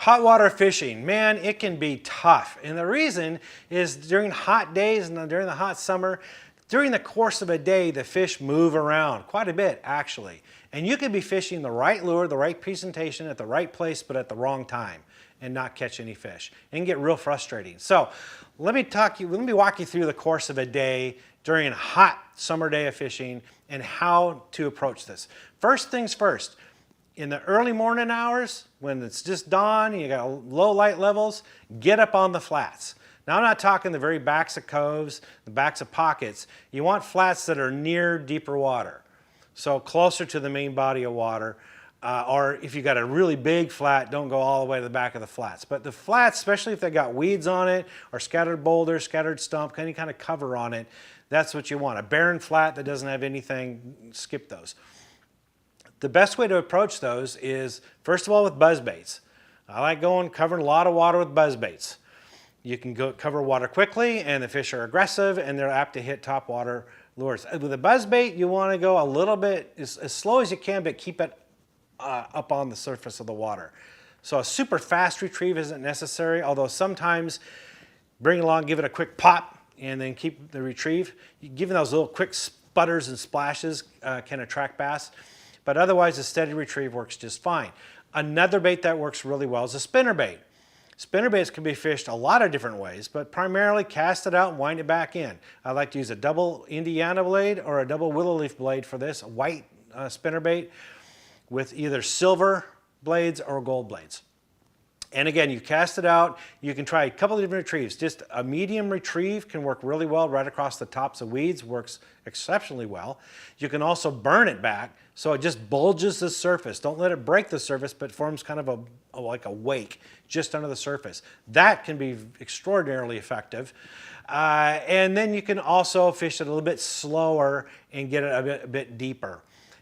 Hot water fishing, man, it can be tough. And the reason is during hot days and during the hot summer, during the course of a day, the fish move around quite a bit actually. And you could be fishing the right lure, the right presentation at the right place, but at the wrong time and not catch any fish and get real frustrating. So let me walk you through the course of a day during a hot summer day of fishing and how to approach this. First things first, in the early morning hours, when it's just dawn, you got low light levels, get up on the flats. Now I'm not talking the very backs of coves, the backs of pockets. You want flats that are near deeper water. So closer to the main body of water. Or if you got a really big flat, don't go all the way to the back of the flats. But the flats, especially if they got weeds on it or scattered boulders, scattered stump, any kind of cover on it, that's what you want. A barren flat that doesn't have anything, skip those. The best way to approach those is, first of all, with buzz baits. I like covering a lot of water with buzz baits. You can go cover water quickly and the fish are aggressive and they're apt to hit top water lures. With a buzz bait, you want to go a little bit, as slow as you can, but keep it up on the surface of the water. So a super fast retrieve isn't necessary, although sometimes bring it along, give it a quick pop, and then keep the retrieve. Giving those little quick sputters and splashes can attract bass. But otherwise, a steady retrieve works just fine. Another bait that works really well is a spinner bait. Spinner baits can be fished a lot of different ways, but primarily cast it out and wind it back in. I like to use a double Indiana blade or a double willow leaf blade for this, a white spinner bait with either silver blades or gold blades. And again, you cast it out, you can try a couple of different retrieves. Just a medium retrieve can work really well right across the tops of weeds, works exceptionally well. You can also burn it back so it just bulges the surface. Don't let it break the surface, but forms kind of like a wake just under the surface. That can be extraordinarily effective. And then you can also fish it a little bit slower and get it a bit deeper.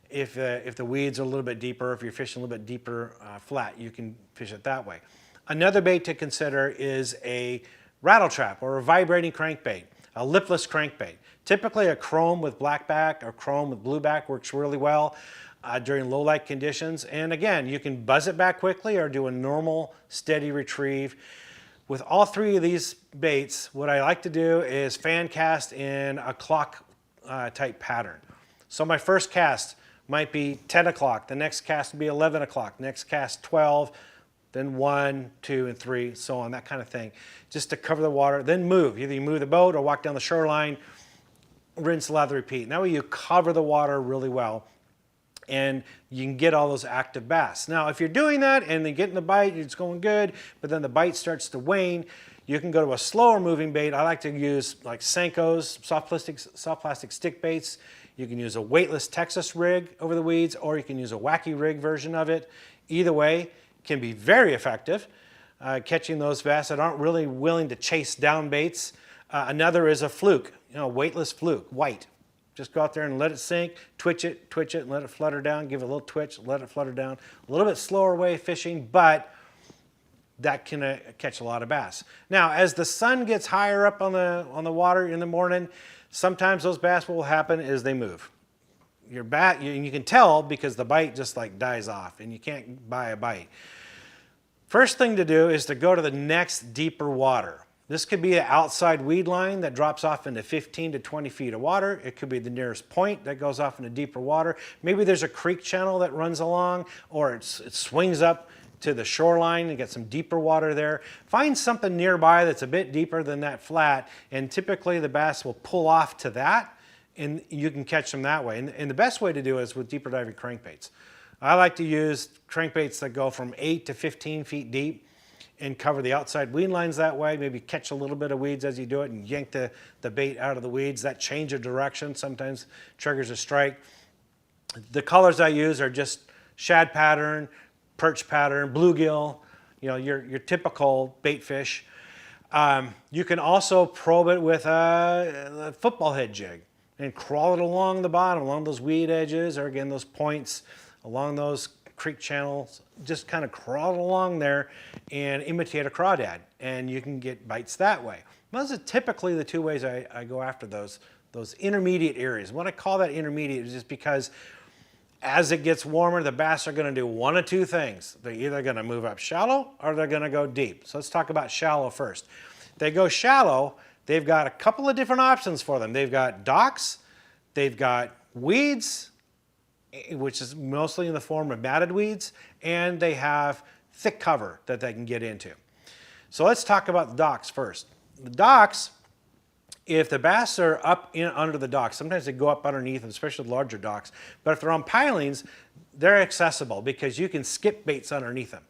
If the weeds are a little bit deeper, if you're fishing a little bit deeper flat, you can fish it that way. Another bait to consider is a rattle trap or a vibrating crankbait, a lipless crankbait. Typically a chrome with blackback or chrome with blueback works really well during low light conditions. And again, you can buzz it back quickly or do a normal steady retrieve. With all three of these baits, what I like to do is fan cast in a clock type pattern. So my first cast might be 10 o'clock, the next cast would be 11 o'clock, next cast 12, then 1, 2, and 3, so on, that kind of thing. Just to cover the water, then move. Either you move the boat or walk down the shoreline, rinse, lather, repeat. And that way you cover the water really well and you can get all those active bass. Now, if you're doing that and then getting the bite, it's going good, but then the bite starts to wane, you can go to a slower moving bait. I like to use like Senko's soft plastic stick baits. You can use a weightless Texas rig over the weeds, or you can use a wacky rig version of it. Either way can be very effective catching those bass that aren't really willing to chase down baits. Another is a fluke, weightless fluke, white. Just go out there and let it sink, twitch it, and let it flutter down, give it a little twitch, let it flutter down. A little bit slower way of fishing, but that can catch a lot of bass. Now, as the sun gets higher up on the water in the morning, sometimes those bass, what will happen is they move. You can tell because the bite just like dies off and you can't buy a bite. First thing to do is to go to the next deeper water. This could be an outside weed line that drops off into 15 to 20 feet of water. It could be the nearest point that goes off into deeper water. Maybe there's a creek channel that runs along, or it swings up to the shoreline and get some deeper water there. Find something nearby that's a bit deeper than that flat, and typically the bass will pull off to that and you can catch them that way. And the best way to do it is with deeper diving crankbaits. I like to use crankbaits that go from 8 to 15 feet deep and cover the outside weed lines that way. Maybe catch a little bit of weeds as you do it and yank the bait out of the weeds. That change of direction sometimes triggers a strike. The colors I use are just shad pattern, perch pattern, bluegill, your typical bait fish. You can also probe it with a football head jig and crawl it along the bottom, along those weed edges, or again, those points, along those creek channels. Just kind of crawl it along there and imitate a crawdad, and you can get bites that way. Those are typically the two ways I go after those intermediate areas. What I call that intermediate is just because As it gets warmer, the bass are going to do one of two things. They're either going to move up shallow or they're going to go deep. So let's talk about shallow first. They go shallow, they've got a couple of different options for them. They've got docks, they've got weeds, which is mostly in the form of matted weeds, and they have thick cover that they can get into. So let's talk about the docks first. The docks, if the bass are up under the docks, sometimes they go up underneath them, especially the larger docks, but if they're on pilings, they're accessible because you can skip baits underneath them.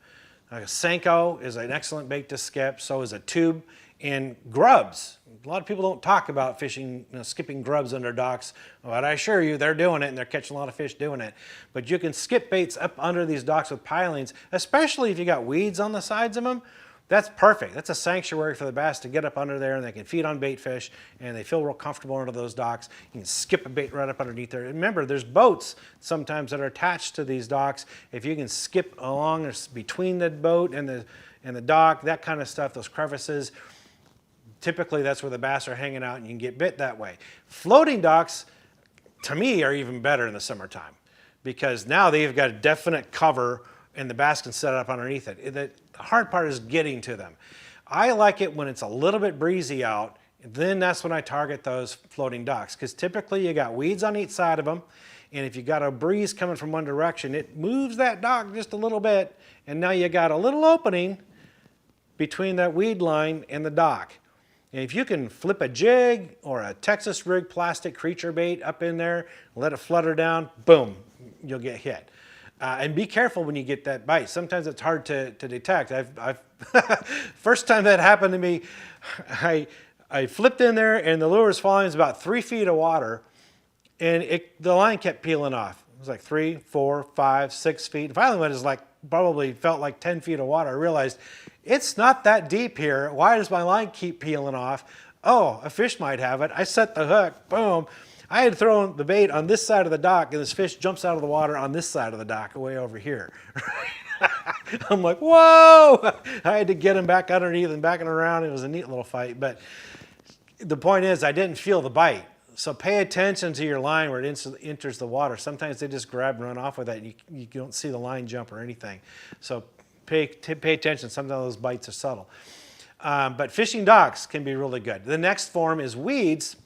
Like a Senko is an excellent bait to skip, so is a tube, and grubs. A lot of people don't talk about fishing, skipping grubs under docks, but I assure you they're doing it and they're catching a lot of fish doing it. But you can skip baits up under these docks with pilings, especially if you got weeds on the sides of them. That's perfect. That's a sanctuary for the bass to get up under there, and they can feed on bait fish, and they feel real comfortable under those docks. You can skip a bait right up underneath there. And remember, there's boats sometimes that are attached to these docks. If you can skip along between the boat and the dock, that kind of stuff, those crevices, typically that's where the bass are hanging out, and you can get bit that way. Floating docks, to me, are even better in the summertime because now they've got a definite cover and the bass can set up underneath it. The hard part is getting to them. I like it when it's a little bit breezy out, then that's when I target those floating docks because typically you got weeds on each side of them, and if you got a breeze coming from one direction, it moves that dock just a little bit, and now you got a little opening between that weed line and the dock. And if you can flip a jig or a Texas rig plastic creature bait up in there, let it flutter down, boom, you'll get hit. And be careful when you get that bite. Sometimes it's hard to detect. First time that happened to me, I flipped in there and the lure was falling. It was about 3 feet of water, and the line kept peeling off. It was like 3, 4, 5, 6 feet. Finally, when it was like probably felt like 10 feet of water, I realized it's not that deep here. Why does my line keep peeling off? Oh, a fish might have it. I set the hook, boom. I had thrown the bait on this side of the dock, and this fish jumps out of the water on this side of the dock, way over here. I'm like, whoa! I had to get him back underneath and backing around. It was a neat little fight. But the point is, I didn't feel the bite. So pay attention to your line where it enters the water. Sometimes they just grab and run off with that, and you don't see the line jump or anything. So pay attention. Sometimes those bites are subtle. But fishing docks can be really good. The next form is weeds.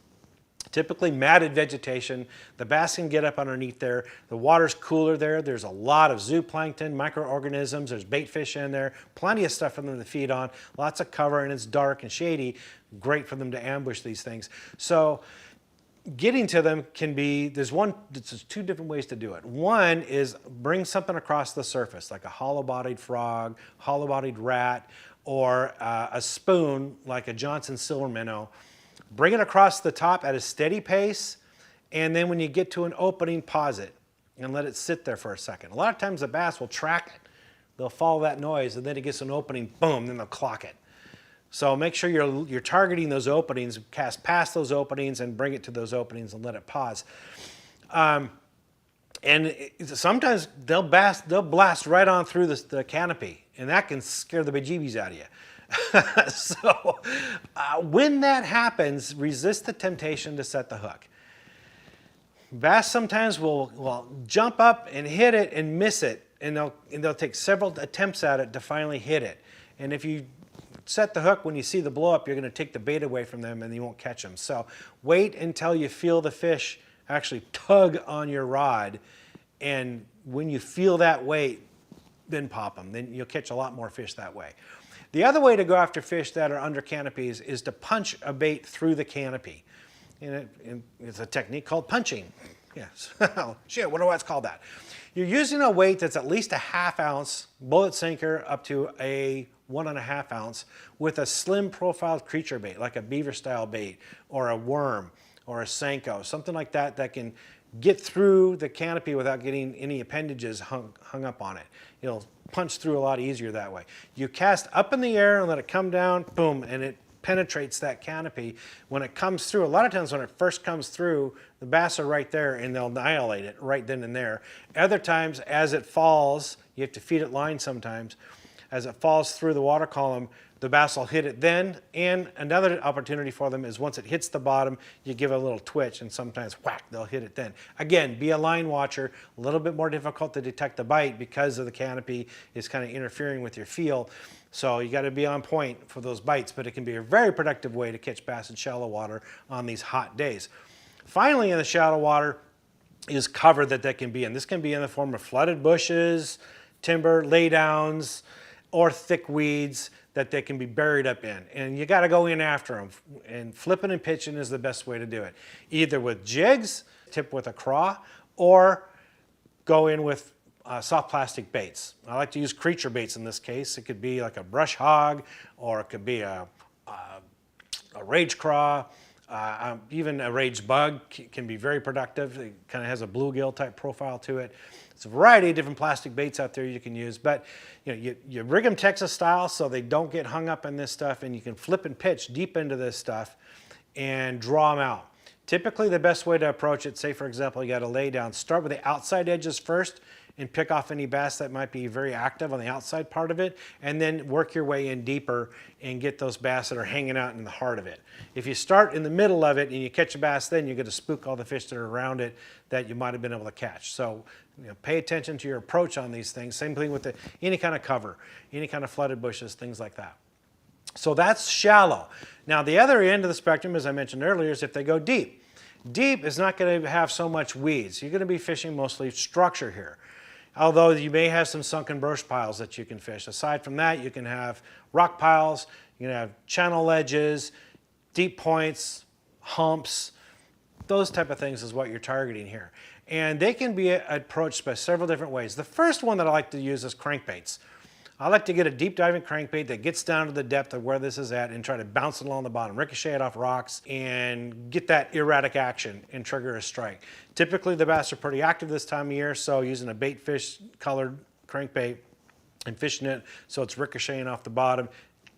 Typically matted vegetation. The bass can get up underneath there. The water's cooler there. There's a lot of zooplankton, microorganisms. There's bait fish in there. Plenty of stuff for them to feed on. Lots of cover, and it's dark and shady. Great for them to ambush these things. So getting to them can be, there's two different ways to do it. One is bring something across the surface, like a hollow-bodied frog, hollow-bodied rat, or a spoon, like a Johnson silver minnow. Bring it across the top at a steady pace, and then when you get to an opening, pause it and let it sit there for a second. A lot of times the bass will track it. They'll follow that noise, and then it gets an opening, boom, then they'll clock it. So make sure you're targeting those openings, cast past those openings, and bring it to those openings and let it pause. Sometimes they'll blast right on through the canopy, and that can scare the bejeebies out of you. So when that happens, resist the temptation to set the hook. Bass sometimes will jump up and hit it and miss it, and they'll take several attempts at it to finally hit it. And if you set the hook when you see the blow up, you're going to take the bait away from them and you won't catch them. So wait until you feel the fish actually tug on your rod, and when you feel that weight, then pop them. Then you'll catch a lot more fish that way. The other way to go after fish that are under canopies is to punch a bait through the canopy. And it's a technique called punching. Yes. Shit, what do I call that? You're using a weight that's at least a ½ ounce bullet sinker up to a 1½ ounce with a slim profiled creature bait, like a beaver style bait or a worm or a Senko, something like that that can get through the canopy without getting any appendages hung up on it. It'll punch through a lot easier that way. You cast up in the air and let it come down, boom, and it penetrates that canopy. When it comes through, a lot of times when it first comes through, the bass are right there and they'll annihilate it right then and there. Other times, as it falls, you have to feed it line sometimes. as it falls through the water column, the bass will hit it then. And another opportunity for them is once it hits the bottom, you give it a little twitch and sometimes whack, they'll hit it then. Again, be a line watcher, a little bit more difficult to detect the bite because of the canopy is kind of interfering with your feel. So you got to be on point for those bites, but it can be a very productive way to catch bass in shallow water on these hot days. Finally, in the shallow water is cover that they can be in. This can be in the form of flooded bushes, timber, laydowns, or thick weeds that they can be buried up in. And you got to go in after them. And flipping and pitching is the best way to do it. Either with jigs, tip with a craw, or go in with soft plastic baits. I like to use creature baits in this case. It could be like a brush hog, or it could be a rage craw. Even a rage bug can be very productive. It kind of has a bluegill type profile to it. It's a variety of different plastic baits out there you can use, but you rig them Texas style so they don't get hung up in this stuff, and you can flip and pitch deep into this stuff and draw them out. Typically the best way to approach it, say for example you got a lay down, start with the outside edges first and pick off any bass that might be very active on the outside part of it, and then work your way in deeper and get those bass that are hanging out in the heart of it. If you start in the middle of it and you catch a bass, then you're going to spook all the fish that are around it that you might have been able to catch. So pay attention to your approach on these things. Same thing with any kind of cover, any kind of flooded bushes, things like that. So that's shallow. Now the other end of the spectrum, as I mentioned earlier, is if they go deep. Deep is not going to have so much weeds. You're going to be fishing mostly structure here. Although you may have some sunken brush piles that you can fish. Aside from that, you can have rock piles, you can have channel ledges, deep points, humps. Those type of things is what you're targeting here. And they can be approached by several different ways. The first one that I like to use is crankbaits. I like to get a deep diving crankbait that gets down to the depth of where this is at and try to bounce it along the bottom, ricochet it off rocks, and get that erratic action and trigger a strike. Typically the bass are pretty active this time of year, so using a bait fish colored crankbait and fishing it so it's ricocheting off the bottom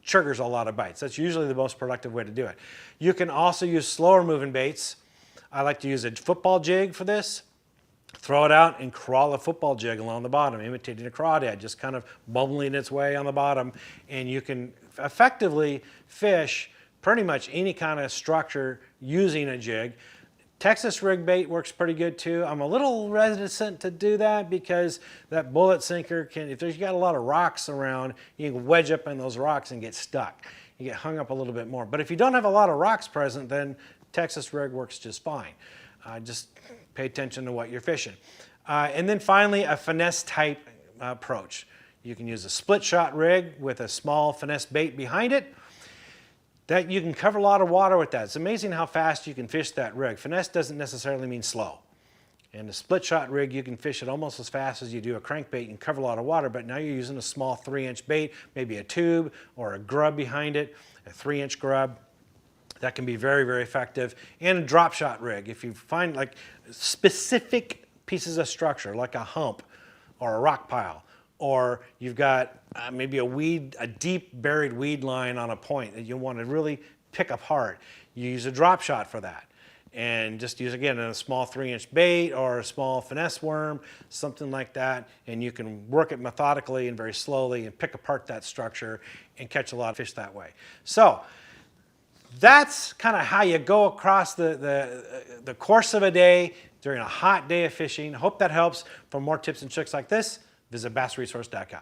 triggers a lot of bites. That's usually the most productive way to do it. You can also use slower moving baits. I like to use a football jig for this. Throw it out and crawl a football jig along the bottom, imitating a crawdad, just kind of bubbling its way on the bottom. And you can effectively fish pretty much any kind of structure using a jig. Texas rig bait works pretty good too. I'm a little reticent to do that because that bullet sinker can, if there's got a lot of rocks around, you can wedge up in those rocks and get stuck. You get hung up a little bit more. But if you don't have a lot of rocks present, then Texas rig works just fine. Just pay attention to what you're fishing. And then finally, a finesse type approach. You can use a split shot rig with a small finesse bait behind it. That you can cover a lot of water with that. It's amazing how fast you can fish that rig. Finesse doesn't necessarily mean slow. And a split shot rig, you can fish it almost as fast as you do a crankbait and cover a lot of water, but now you're using a small 3-inch bait, maybe a tube or a grub behind it, a 3-inch grub. That can be very, very effective. And a drop shot rig. If you find like specific pieces of structure, like a hump or a rock pile, or you've got maybe a deep buried weed line on a point that you want to really pick apart, you use a drop shot for that. And just use, again, a small 3-inch bait or a small finesse worm, something like that, and you can work it methodically and very slowly and pick apart that structure and catch a lot of fish that way. So that's kind of how you go across the course of a day during a hot day of fishing. Hope that helps. For more tips and tricks like this, visit bassresource.com.